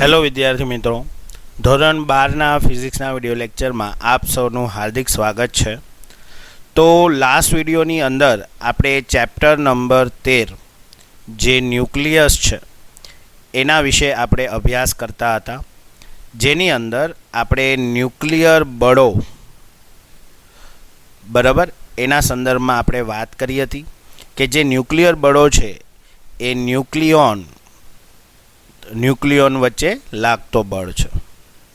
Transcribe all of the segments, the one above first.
Hello વિદ્યાર્થી મિત્રો, ધોરણ 12ના ફિઝિક્સના વિડીયો લેક્ચરમાં આપ સૌનું હાર્દિક સ્વાગત છે. તો લાસ્ટ વિડીયોની અંદર આપણે ચેપ્ટર નંબર 13 જે ન્યુક્લિયસ છે એના વિશે આપણે અભ્યાસ કરતા હતા, જેની અંદર આપણે ન્યુક્લિયર બળો બરાબર એના સંદર્ભમાં આપણે વાત કરી હતી કે જે ન્યુક્લિયર બળો છે એ ન્યુક્લિયોન વચ્ચે લાગતો બળ છે.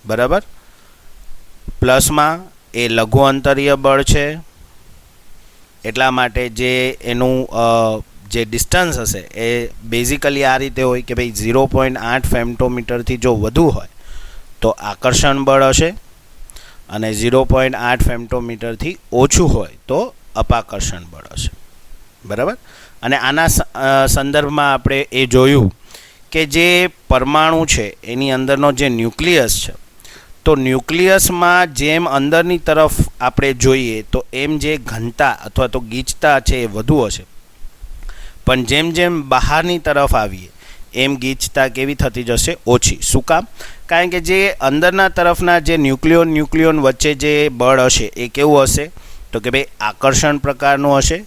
બરાબર, પ્લસમાં એ લઘુ અંતરીય બળ છે, એટલા માટે જે એનું જે ડિસ્ટન્સ હશે એ બેઝિકલી આ રીતે હોય કે ભાઈ 0.8 ફેમ્ટોમીટરથી જો વધુ હોય તો આકર્ષણ બળ હશે અને 0.8 ફેમ્ટોમીટરથી ઓછું હોય તો અપાકર્ષણ બળ હશે. બરાબર, અને આના સંદર્ભમાં આપણે એ જોયું કે જે પરમાણુ છે એની અંદરનો જે ન્યુક્લિયસ છે, તો ન્યુક્લિયસમાં જેમ અંદરની તરફ આપણે જોઈએ તો એમ જે ઘનતા અથવા તો ગીચતા છે એ વધુ હશે, પણ જેમ જેમ બહારની તરફ આવીએ એમ ગીચતા કેવી થતી જશે? ઓછી. શું કામ? કારણ કે જે અંદરના તરફના જે ન્યુક્લિયોન વચ્ચે જે બળ હશે એ કેવું હશે? તો કે ભાઈ આકર્ષણ પ્રકારનું હશે,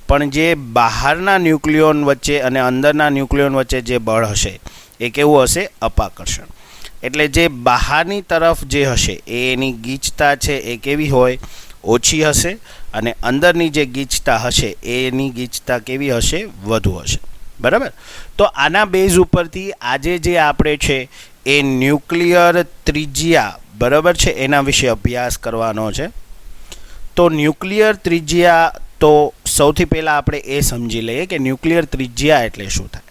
પણ જે બહારના ન્યુક્લિયોન વચ્ચે અને અંદરના ન્યુક્લિયોન વચ્ચે જે બળ હશે એ કેવું હશે? અપાકર્ષણ. એટલે જે બહારની તરફ જે હશે એની ગીચતા છે એ કેવી હોય? ઓછી હશે, અને અંદરની જે ગીચતા હશે એની ગીચતા કેવી હશે? વધુ હશે. બરાબર, તો આના બેઝ ઉપરથી આજે જે આપણે છે એ ન્યુક્લિયર ત્રિજ્યા બરાબર છે એના વિશે અભ્યાસ કરવાનો છે. તો ન્યુક્લિયર ત્રિજ્યા, તો સૌથી પહેલાં આપણે એ સમજી લઈએ કે ન્યુક્લિયર ત્રિજ્યા એટલે શું થાય.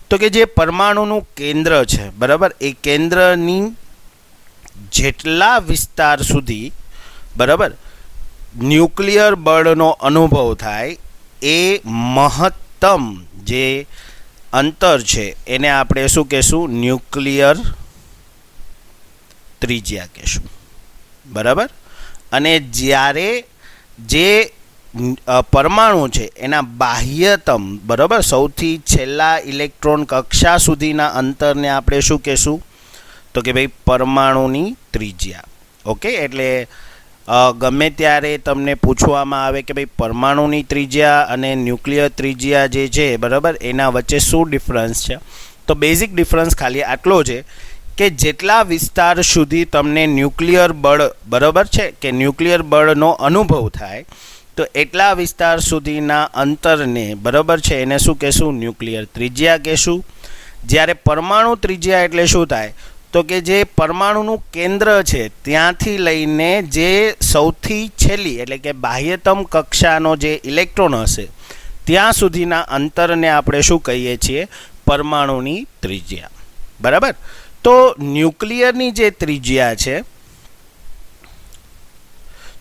તો કે જે પરમાણુનું કેન્દ્ર છે બરાબર, એ કેન્દ્રની જેટલા વિસ્તાર સુધી બરાબર ન્યુક્લિયર બળનો અનુભવ થાય એ મહત્તમ જે અંતર છે એને આપણે શું કહેશું? ન્યુક્લિયર ત્રિજ્યા કહેશું. બરાબર, અને જ્યારે જે પરમાણુ છે એના બાહ્યતમ બરાબર સૌથી છેલ્લા ઇલેક્ટ્રોન કક્ષા સુધીના અંતરને આપણે શું કહેશું? તો કે ભાઈ પરમાણુની ત્રિજ્યા. ઓકે, એટલે ગમે ત્યારે તમને પૂછવામાં આવે કે ભાઈ પરમાણુની ત્રિજ્યા અને ન્યુક્લિયર ત્રિજ્યા જે છે બરાબર એના વચ્ચે શું ડિફરન્સ છે, તો બેઝિક ડિફરન્સ ખાલી આટલો છે કે જેટલા વિસ્તાર સુધી તમને ન્યુક્લિયર બળ બરાબર છે કે ન્યુક્લિયર બળનો અનુભવ થાય તો એટલા વિસ્તાર સુધીના અંતરને બરાબર છે એને શું કહેશું? ન્યુક્લિયર ત્રિજ્યા કહેશું. જ્યારે પરમાણુ ત્રિજ્યા એટલે શું થાય? તો કે જે પરમાણુનું કેન્દ્ર છે ત્યાંથી લઈને જે સૌથી છેલ્લી એટલે કે બાહ્યતમ કક્ષાનો જે ઇલેક્ટ્રોન હશે ત્યાં સુધીના અંતરને આપણે શું કહીએ છીએ? પરમાણુની ત્રિજ્યા. બરાબર, તો ન્યુક્લિયરની જે ત્રિજ્યા છે,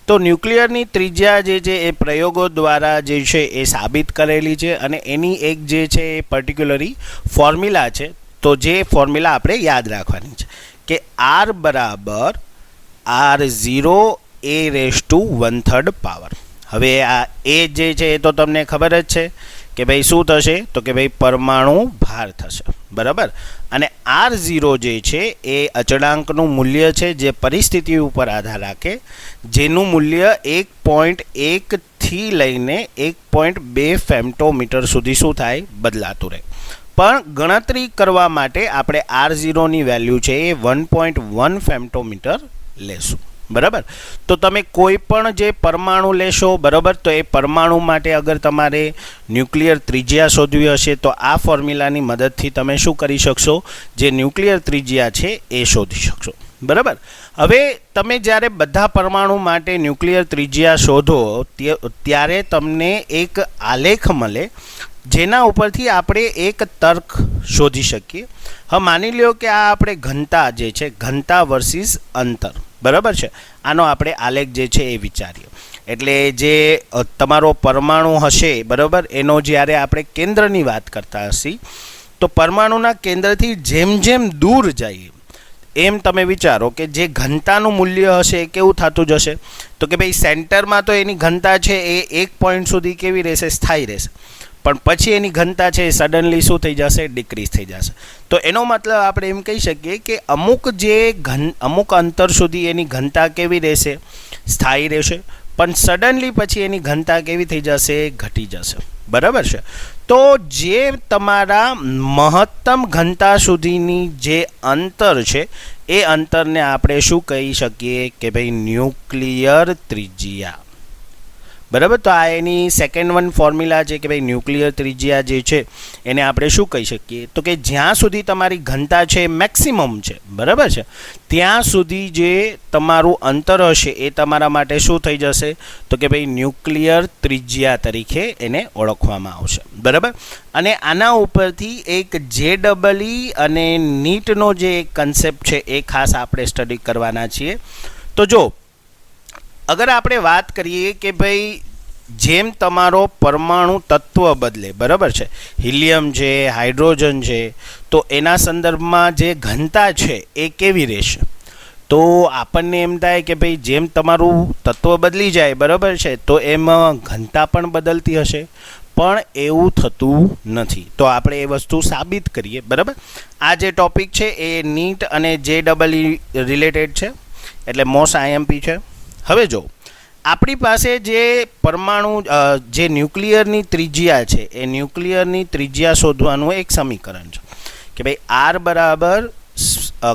તો ન્યુક્લિયરની ત્રિજ્યા જે છે એ પ્રયોગો દ્વારા જે છે એ સાબિત કરેલી છે, અને એની એક જે છે એ પર્ટિક્યુલરી ફોર્મ્યુલા છે. તો જે ફોર્મ્યુલા આપણે યાદ રાખવાની છે કે R બરાબર R0 a⁻⁴ પાવર. હવે આ એ જે છે એ તો તમને ખબર જ છે કે ભાઈ શું થશે? તો કે ભાઈ પરમાણુ ભાર થશે. બરાબર, અને R0 જે છે એ અચળાંકનું મૂલ્ય છે જે પરિસ્થિતિ ઉપર આધાર રાખે, જેનું મૂલ્ય 1.1 થી લઈને 1.2 ફેમ્ટોમીટર સુધી શું થાય? બદલાતું રહે. પણ ગણતરી કરવા માટે આપણે R0ની વેલ્યુ છે એ 1.1 ફેમ્ટોમીટર લેશું. બરાબર, તો તમે કોઈ પણ જે પરમાણુ લેશો બરાબર, તો એ પરમાણુ માટે અગર તમારે ન્યુક્લિયર ત્રિજ્યા શોધવી હશે તો આ ફોર્મ્યુલાની મદદથી તમે શું કરી શકશો? જે ન્યુક્લિયર ત્રિજ્યા છે એ શોધી શકશો. બરાબર, હવે તમે જ્યારે બધા પરમાણુ માટે ન્યુક્લિયર ત્રિજ્યા શોધો ત્યારે તમને એક આલેખ મળે જેના ઉપરથી આપણે એક તર્ક શોધી શકીએ. હવે માની લો કે આ આપણે ઘનતા જે છે, ઘનતા વર્સિસ અંતર બરાબર છે, આનો આપણે આલેખ જે છે એ વિચારીએ. એટલે જે તમારો પરમાણુ હશે બરાબર એનો જ્યારે આપણે કેન્દ્રની વાત કરતા હશી તો પરમાણુના કેન્દ્રથી જેમ જેમ દૂર જઈએ એમ તમે વિચારો કે જે ઘનતાનું મૂલ્ય હશે એ કેવું થતું જશે? તો કે ભાઈ સેન્ટરમાં તો એની ઘનતા છે એ 1 પોઈન્ટ સુધી કેવી રહેશે? સ્થાયી રહેશે. પણ પછી એની ઘનતા છે એ સડનલી શું થઈ જશે, ડિક્રીઝ થઈ જશે. તો એનો મતલબ આપણે એમ કહી શકીએ કે અમુક અંતર સુધી એની ઘનતા કેવી રહેશે, સ્થાયી રહેશે, પણ સડનલી પછી એની ઘનતા કેવી થઈ જશે, ઘટી જશે. બરાબર છે. તો જે તમારા મહત્તમ ઘનતા સુધીની જે અંતર છે એ અંતરને આપણે શું કહી શકીએ કે ભાઈ ન્યુક્લિયર ત્રિજ્યા. બરાબર. તો આ એની સેકન્ડ વન ફોર્મ્યુલા છે કે ભાઈ ન્યુક્લિયર ત્રિજ્યા જે છે એને આપણે શું કહી શકીએ તો કે જ્યાં સુધી તમારી ઘનતા છે મેક્સિમમ છે, બરાબર છે, ત્યાં સુધી જે તમારું અંતર હશે એ તમારા માટે શું થઈ જશે તો કે ભાઈ ન્યુક્લિયર ત્રિજ્યા તરીકે એને ઓળખવામાં આવશે. બરાબર. અને આના ઉપરથી એક JEE અને નીટનો જે કન્સેપ્ટ છે એ ખાસ આપણે સ્ટડી કરવાના છીએ. તો જો અગર આપણે વાત કરીએ કે ભાઈ જેમ તમારો પરમાણુ તત્વ બદલે, બરાબર છે, હિલિયમ છે, હાઇડ્રોજન છે, તો એના સંદર્ભમાં જે ઘનતા છે એ કેવી રહેશે. તો આપણને એમ થાય કે ભાઈ જેમ તમારું તત્વ બદલી જાય, બરાબર છે, તો એમાં ઘનતા પણ બદલતી હશે, પણ એવું થતું નથી. તો આપણે એ વસ્તુ સાબિત કરીએ. બરાબર. આ જે ટોપિક છે એ નીટ અને JEE રિલેટેડ છે, એટલે મોસ્ટ IMP છે. હવે જો આપણી પાસે જે પરમાણુ જે ન્યુક્લિયરની ત્રિજ્યા છે એ ન્યુક્લિયરની ત્રિજ્યા શોધવાનું એક સમીકરણ છે કે ભાઈ R બરાબર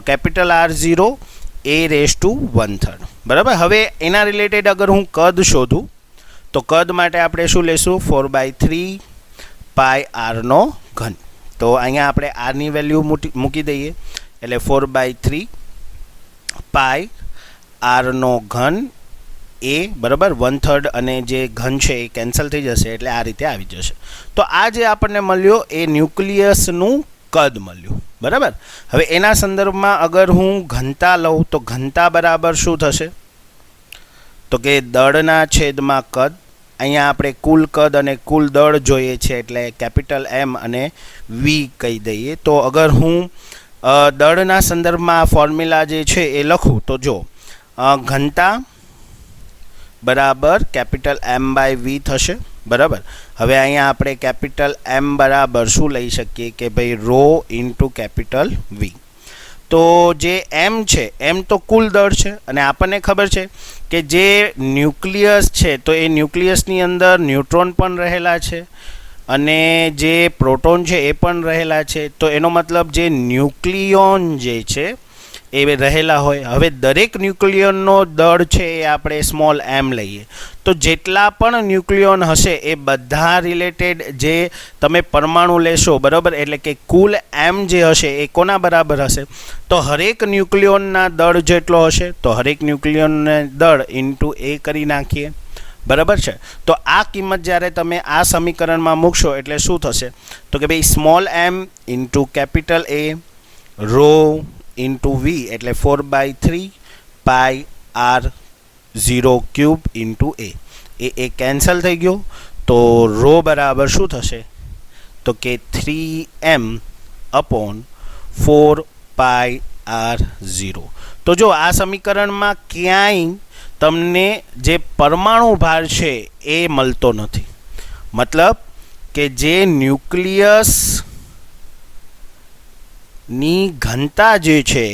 કેપિટલ R0 a⁻⁻⁰. બરાબર. હવે એના રિલેટેડ અગર હું કદ શોધું તો કદ માટે આપણે શું લેશું 4/3 πr². તો અહીંયા આપણે આરની વેલ્યુ મૂકી દઈએ એટલે 4/3 πr² એ, બરાબર, 1/3 અને જે ઘન છે એ કેન્સલ થઈ જશે એટલે આ રીતે આવી જશે. તો આ જે આપણને મળ્યો એ ન્યુક્લિયસનું કદ મળ્યું. બરાબર. હવે એના સંદર્ભમાં અગર હું ઘનતા લઉં તો ઘનતા બરાબર શું થશે તો કે દળના છેદમાં કદ. અહીંયા આપણે કુલ કદ અને કુલ દળ જોઈએ છે એટલે કેપિટલ M અને V કહી દઈએ. તો અગર હું દળના સંદર્ભમાં આ ફોર્મ્યુલા જે છે એ લખું તો જો ઘનતા બરાબર કેપિટલ M/V થશે. બરાબર. હવે અહીંયા આપણે કેપિટલ M બરાબર શું લઈ શકીએ કે ભાઈ ρ × કેપિટલ V. તો જે M છે M તો કુલ દળ છે અને આપણને ખબર છે કે જે ન્યુક્લિયસ છે તો એ ન્યુક્લિયસની અંદર ન્યુટ્રોન પણ રહેલા છે અને જે પ્રોટોન છે એ પણ રહેલા છે. તો એનો મતલબ જે ન્યુક્લિયોન જે છે એ રહેલા હોય. હવે દરેક ન્યુક્લિયોનનો દળ છે એ આપણે સ્મોલ m લઈએ તો જેટલા પણ ન્યુક્લિયોન હશે એ બધા રિલેટેડ જે તમે પરમાણુ લેશો, બરાબર, એટલે કે કુલ m જે હશે એ કોના બરાબર હશે તો હરેક ન્યુક્લિયોનના દળ જેટલો હશે તો હરેક ન્યુક્લિયોનને દળ × a કરી નાખીએ. બરાબર છે. તો આ કિંમત જ્યારે તમે આ સમીકરણમાં મૂકશો એટલે શું થશે તો કે ભાઈ small m × capital A ρ × V એટલે 4/3 πr⁵³ × a કેન્સલ થઈ ગયો. તો ρ બરાબર શું થશે તો કે 3m/4πr⁵. તો જો આ સમીકરણમાં ક્યાંય તમને જે પરમાણુ ભાર છે એ મળતો નથી. મતલબ કે જે ન્યુક્લિયસ ની ઘનતા જે છે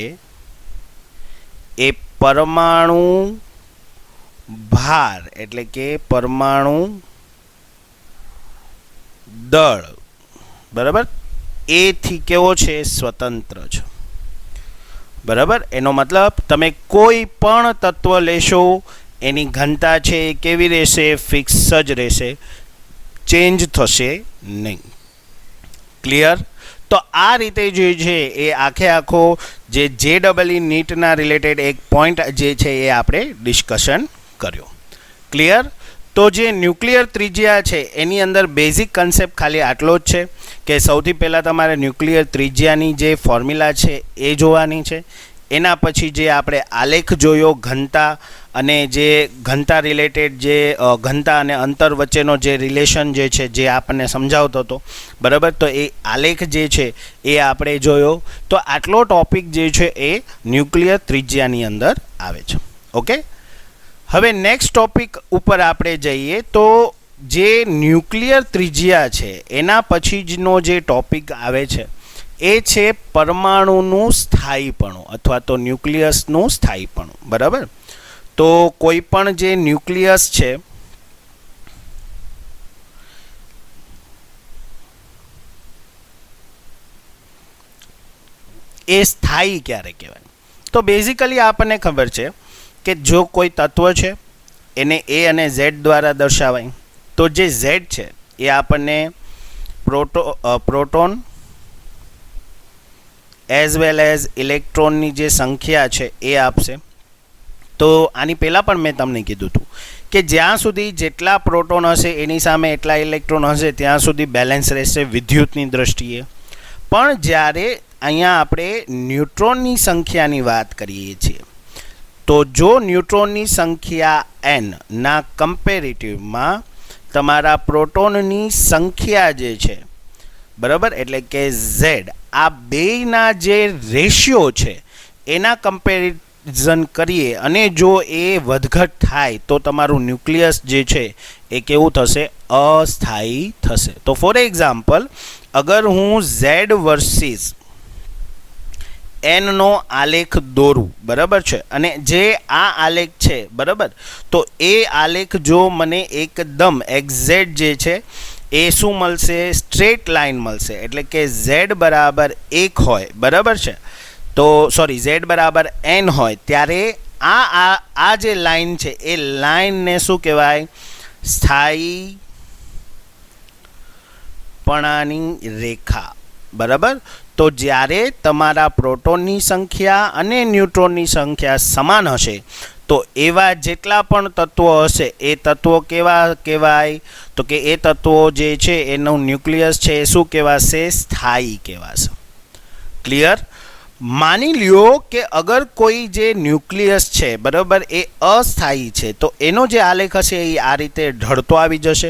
એ પરમાણુ ભાર એટલે કે પરમાણુ દળ, બરાબર, એથી કેવો છે સ્વતંત્ર છે. બરાબર. એનો મતલબ તમે કોઈ પણ તત્વ લેશો એની ઘનતા છે એ કેવી રહેશે, ફિક્સ જ રહેશે, ચેન્જ થશે નહીં. ક્લિયર. તો આ રીતે જે છે એ આખો જે JEE નીટના રિલેટેડ એક પોઈન્ટ જે છે એ આપણે ડિસ્કશન કર્યો. ક્લિયર. તો જે ન્યુક્લિયર ત્રિજ્યા છે એની અંદર બેઝિક કન્સેપ્ટ ખાલી આટલો જ છે કે સૌથી પહેલાં તમારે ન્યુક્લિયર ત્રિજ્યાની જે ફોર્મ્યુલા છે એ જોવાની છે. એના પછી જે આપણે આલેખ જોયો ઘનતા અને જે ઘનતા રિલેટેડ જે ઘનતા અને અંતર વચ્ચેનો જે રિલેશન જે છે જે આપણને સમજાવતો હતો, બરાબર, તો એ આલેખ જે છે એ આપણે જોયો. તો આટલો ટોપિક જે છે એ ન્યુક્લિયર ત્રિજ્યાની અંદર આવે છે. ઓકે. હવે નેક્સ્ટ ટોપિક ઉપર આપણે જઈએ તો જે ન્યુક્લિયર ત્રિજ્યા છે એના પછી જનો જે ટોપિક આવે છે એ છે પરમાણુનું સ્થાયીપણું અથવા તો ન્યુક્લિયસનું સ્થાયીપણું. બરાબર. તો કોઈ પણ જે ન્યુક્લિયસ છે એ સ્થાયી ક્યારે કહેવાય? તો બેઝિકલી આપણને ખબર છે કે જો કોઈ તત્વ છે એને એ અને ઝેડ દ્વારા દર્શાવાય. તો જે ઝેડ છે એ આપણને પ્રોટોન એઝ વેલ એઝ ઇલેક્ટ્રોનની જે સંખ્યા છે એ આપશે. તો આની પહેલાં પણ મેં તમને કીધું હતું કે જ્યાં સુધી જેટલા પ્રોટોન હશે એની સામે એટલા ઇલેક્ટ્રોન હશે ત્યાં સુધી બેલેન્સ રહેશે વિદ્યુતની દ્રષ્ટિએ. પણ જ્યારે અહીંયા આપણે ન્યુટ્રોનની સંખ્યાની વાત કરીએ છીએ તો જો ન્યુટ્રોનની સંખ્યા n ના કમ્પેરેટિવમાં તમારા પ્રોટોનની સંખ્યા જે છે બરાબર એટલે કે ઝેડ આ બેયના જે રેશિયો છે એના કમ્પેરિઝન કરીએ અને જો એ વધઘટ થાય તો તમારું ન્યુક્લિયસ જે છે એ કેવું થશે? અસ્થાયી થશે. તો ફોર એક્ઝામ્પલ અગર હું ઝેડ વર્સિસ એનનો આલેખ દોરું બરાબર છે અને જે આ આલેખ છે બરાબર તો એ આલેખ જો મને એકદમ એક્ઝેક્ટ જે છે એ શું મળશે? સ્ટ્રેટ લાઇન મળશે. એટલે કે ઝેડ બરાબર 1 હોય બરાબર છે તો સોરી ઝેડ બરાબર n હોય ત્યારે આ જે લાઇન છે એ લાઇનને શું કહેવાય? સ્થાયીપણાની રેખા. બરાબર. તો જ્યારે તમારા પ્રોટોનની સંખ્યા અને ન્યુટ્રોનની સંખ્યા સમાન હશે તો એવા જેટલા પણ તત્વો હશે એ તત્વો કેવા કહેવાય? તો કે એ તત્વો જે છે એનું ન્યુક્લિયસ છે એ શું કહેવાશે? સ્થાયી કહેવાશે. ક્લિયર? માની લ્યો કે અગર કોઈ જે ન્યુક્લિયસ છે બરાબર એ અસ્થાયી છે તો એનો જે આલેખ હશે એ આ રીતે ઢળતો આવી જશે.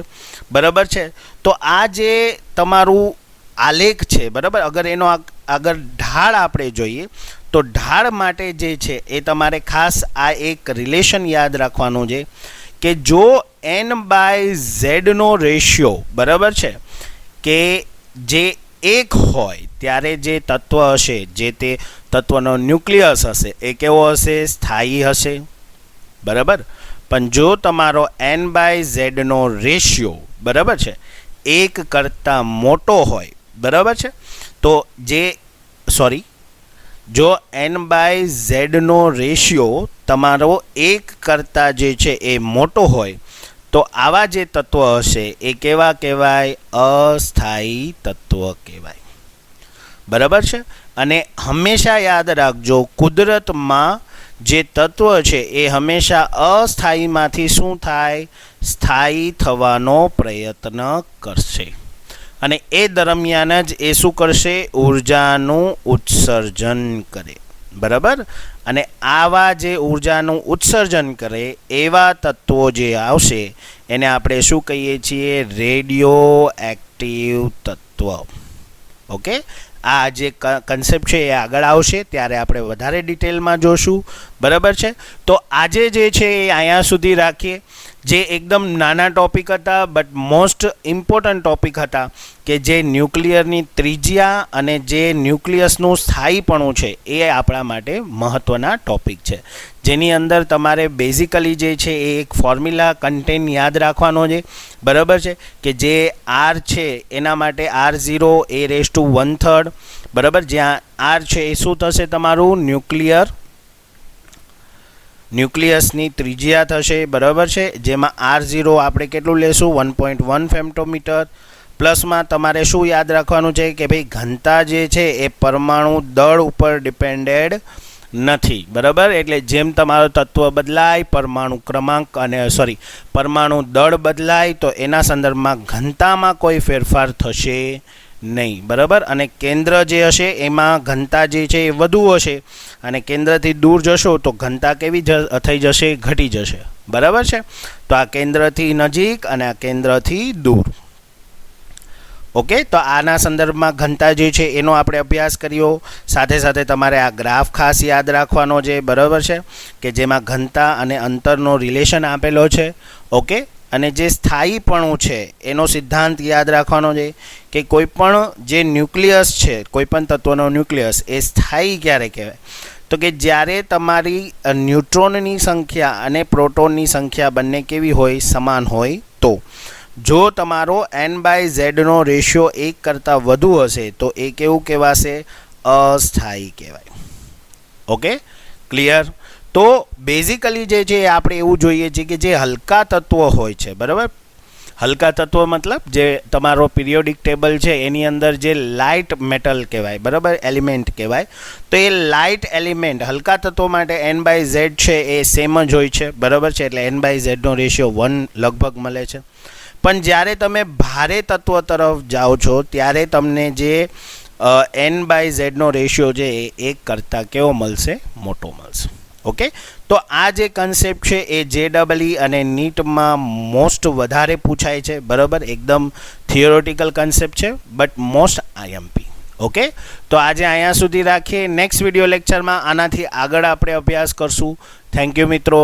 બરાબર છે. તો આ જે તમારું આલેખ છે બરાબર અગર એનો અગર ઢાળ આપણે જોઈએ તો ઢાળ માટે જે છે એ તમારે ખાસ આ એક રિલેશન યાદ રાખવાનું છે કે જો n/z નો રેશિયો બરાબર છે કે જે 1 હોય ત્યારે જે તત્વ હશે જે તે તત્વનો ન્યુક્લિયસ હશે એ કેવો હશે? સ્થાયી હશે. બરાબર. પણ જો તમારો n/z નો રેશિયો બરાબર છે 1 કરતાં મોટો હોય બરાબર છે તો જો n/z નો રેશિયો તમારો 1 કરતાં જે છે એ મોટો હોય તો આવા જે તત્વ હશે એ કેવા કહેવાય? અસ્થાયી તત્વ કહેવાય. બરાબર છે. અને હંમેશા યાદ રાખજો કુદરતમાં જે તત્વ છે એ હંમેશા અસ્થાયીમાંથી શું થાય? સ્થાયી થવાનો પ્રયત્ન કરશે અને એ દરમિયાન જ એ શું કરશે? ઉર્જાનું ઉત્સર્જન કરે. બરાબર. અને આવા જે ઉર્જાનું ઉત્સર્જન કરે એવા તત્વો જે આવશે એને આપણે શું કહીએ છીએ? રેડિયો એક્ટિવ તત્વ. ઓકે. આ જે કન્સેપ્ટ છે એ આગળ આવશે ત્યારે આપણે વધારે ડિટેલમાં જોશું. બરાબર છે. તો આજે જે છે એ અહીંયા સુધી રાખીએ. જે એકદમ નાના ટોપિક હતા બટ મોસ્ટ ઇમ્પોર્ટન્ટ ટોપિક હતા કે જે ન્યુક્લિયરની ત્રિજ્યા અને જે ન્યુક્લિયસનું સ્થાયીપણું છે એ આપણા માટે મહત્ત્વના ટોપિક છે જેની અંદર તમારે બેઝિકલી જે છે એ એક ફોર્મ્યુલા કન્ટેન યાદ રાખવાનો છે. બરાબર છે કે જે R છે એના માટે R0 a⁻⁰ બરાબર જ્યાં R છે એ શું થશે? તમારું ન્યુક્લિયસની ત્રિજ્યા થશે. બરાબર છે. જેમાં R0 આપણે કેટલું લેશું? 1.1 ફેમ્ટોમીટર. પ્લસમાં તમારે શું યાદ રાખવાનું છે કે ભાઈ ઘનતા જે છે એ પરમાણુ દળ ઉપર ડિપેન્ડેડ નથી. બરાબર. એટલે જેમ તમારો તત્વ બદલાય પરમાણુ ક્રમાંક અને પરમાણુ દળ બદલાય તો એના સંદર્ભમાં ઘનતામાં કોઈ ફેરફાર થશે નહીં. બરાબર. અને કેન્દ્ર જે હશે એમાં ઘનતા જે છે એ વધુ હશે અને કેન્દ્રથી દૂર જશો તો ઘનતા કેવી થઈ જશે? ઘટી જશે. બરાબર છે. તો આ કેન્દ્રથી નજીક અને આ કેન્દ્રથી દૂર. ઓકે. તો આના સંદર્ભમાં ઘનતા જે છે એનો આપણે અભ્યાસ કર્યો. સાથે સાથે તમારે આ ગ્રાફ ખાસ યાદ રાખવાનો છે. બરાબર છે કે જેમાં ઘનતા અને અંતરનો રિલેશન આપેલો છે. ઓકે. અને જે સ્થાયીપણું છે એનો સિદ્ધાંત યાદ રાખવાનો છે કે કોઈપણ જે ન્યુક્લિયસ છે, કોઈપણ તત્વનો ન્યુક્લિયસ એ સ્થાયી ક્યારે કહેવાય? તો કે જ્યારે તમારી ન્યુટ્રોનની સંખ્યા અને પ્રોટોનની સંખ્યા બંને કેવી હોય? સમાન હોય. તો જો તમારો n/z નો રેશિયો 1 કરતાં વધુ હશે તો એ કેવું કહેવાશે? અસ્થાયી કહેવાય. Okay, clear? તો બેઝિકલી જે છે આપણે એવું જોઈએ છીએ કે જે હલકા તત્વો હોય છે, બરાબર, હલકા તત્વો મતલબ જે તમારો પિરિયોડિક ટેબલ છે એની અંદર જે લાઇટ મેટલ કહેવાય, બરાબર, એલિમેન્ટ કહેવાય, તો એ લાઇટ એલિમેન્ટ હલકા તત્વો માટે n/z છે એ સેમ જ હોય છે, બરાબર છે, એટલે n/z નો રેશિયો 1 લગભગ મળે છે. પણ જ્યારે તમે ભારે તત્વ તરફ જાઓ છો ત્યારે તમને જે n/z નો રેશિયો છે એ 1 કરતાં કેવો મળશે? મોટો મળશે. ઓકે, તો આ જે કન્સેપ્ટ છે એ JEE અને નીટમાં મોસ્ટ વધારે પૂછાય છે, બરાબર, એકદમ થિયોરેટિકલ કન્સેપ્ટ છે બટ મોસ્ટ IMP. ઓકે, તો આજે અહીંયા સુધી રાખીએ. નેક્સ્ટ વિડીયો લેક્ચરમાં આનાથી આગળ આપણે અભ્યાસ કરશું. થેન્ક યુ મિત્રો.